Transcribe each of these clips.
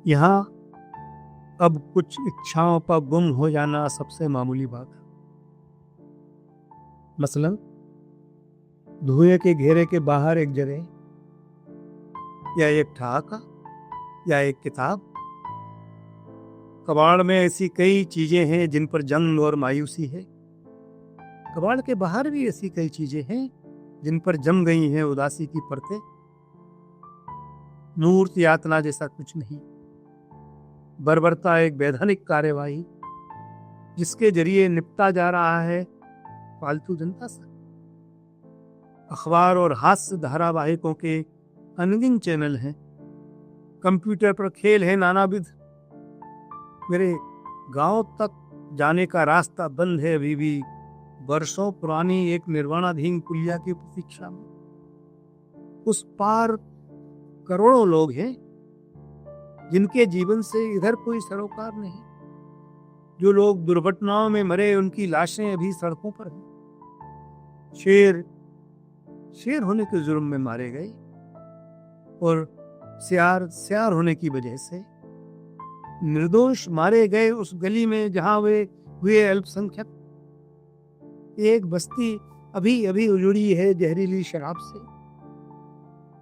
यहाँ अब कुछ इच्छाओं का गुम हो जाना सबसे मामूली बात है। मसलन धुएं के घेरे के बाहर एक जगह या एक ठहाका या एक किताब। कबाड़ में ऐसी कई चीजें हैं जिन पर जंग और मायूसी है। कबाड़ के बाहर भी ऐसी कई चीजें हैं जिन पर जम गई हैं उदासी की परतें। मूर्त यातना जैसा कुछ नहीं, बर्बरता एक वैधानिक कार्यवाही जिसके जरिए निपटा जा रहा है फालतू जनता से। अखबार और हास्य धारावाहिकों के अनगिनत चैनल हैं। कंप्यूटर पर खेल है नानाविध। मेरे गांव तक जाने का रास्ता बंद है अभी भी वर्षों पुरानी एक निर्माणाधीन पुलिया की प्रतीक्षा में। उस पार करोड़ों लोग हैं जिनके जीवन से इधर कोई सरोकार नहीं। जो लोग दुर्घटनाओं में मरे उनकी लाशें अभी सड़कों पर हैं। शेर होने के जुर्म में मारे गए और सियार होने की वजह से निर्दोष मारे गए उस गली में जहां वे हुए अल्पसंख्यक। एक बस्ती अभी अभी उजड़ी है जहरीली शराब से।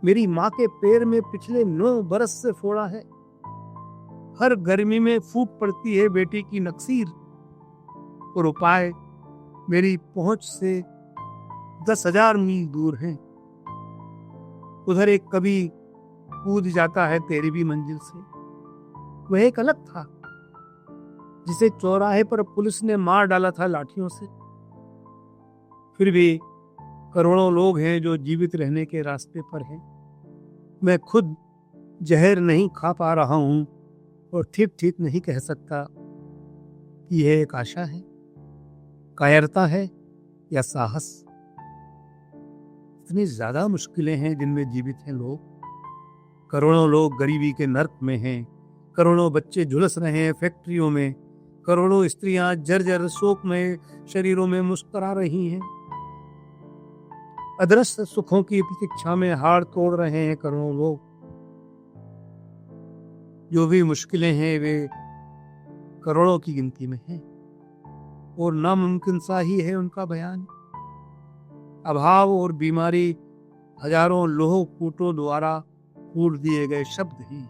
मेरी माँ के पैर में पिछले 9 बरस से फोड़ा है। हर गर्मी में फूट पड़ती है बेटी की नक्सीर और उपाय मेरी पहुंच से 10,000 मील दूर हैं। उधर एक कवि कूद जाता है तेरी भी मंजिल से। वह एक अलग था जिसे चौराहे पर पुलिस ने मार डाला था लाठियों से। फिर भी करोड़ों लोग हैं जो जीवित रहने के रास्ते पर हैं। मैं खुद जहर नहीं खा पा रहा हूं और ठीक नहीं कह सकता कि यह एक आशा है, कायरता है या साहस। इतनी ज्यादा मुश्किलें हैं जिनमें जीवित हैं लोग। करोड़ों लोग गरीबी के नर्क में हैं। करोड़ों बच्चे झुलस रहे हैं फैक्ट्रियों में। करोड़ों स्त्रियां जर्जर शोक में शरीरों में मुस्कुरा रही हैं। अदृश्य सुखों की प्रतीक्षा में हाड़ तोड़ रहे हैं करोड़ों लोग। जो भी मुश्किलें हैं वे करोड़ों की गिनती में हैं और नामुमकिन सा ही है उनका बयान। अभाव और बीमारी हजारों लोह कूटों द्वारा कूट दिए गए शब्द हैं।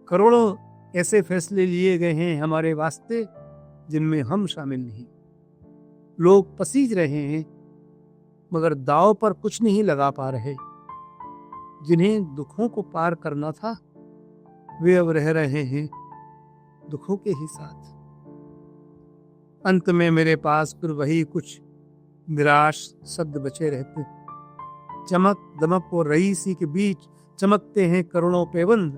करोड़ों ऐसे फैसले लिए गए हैं हमारे वास्ते जिनमें हम शामिल नहीं। लोग पसीज रहे हैं मगर दांव पर कुछ नहीं लगा पा रहे। जिन्हें दुखों को पार करना था वे अब रह रहे हैं दुखों के ही साथ। अंत में मेरे पास फिर वही कुछ निराश शब्द बचे रहते। चमक दमक और रईसी के बीच चमकते हैं करोड़ों पैबंद।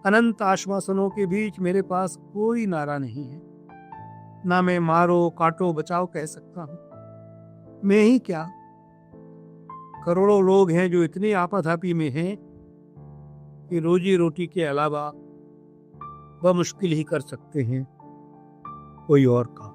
अनंत आश्वासनों के बीच मेरे पास कोई नारा नहीं है। ना मैं मारो काटो बचाओ कह सकता हूं। मैं ही क्या, करोड़ों लोग हैं जो इतनी आपाधापी में हैं कि रोजी रोटी के अलावा वह मुश्किल ही कर सकते हैं कोई और काम।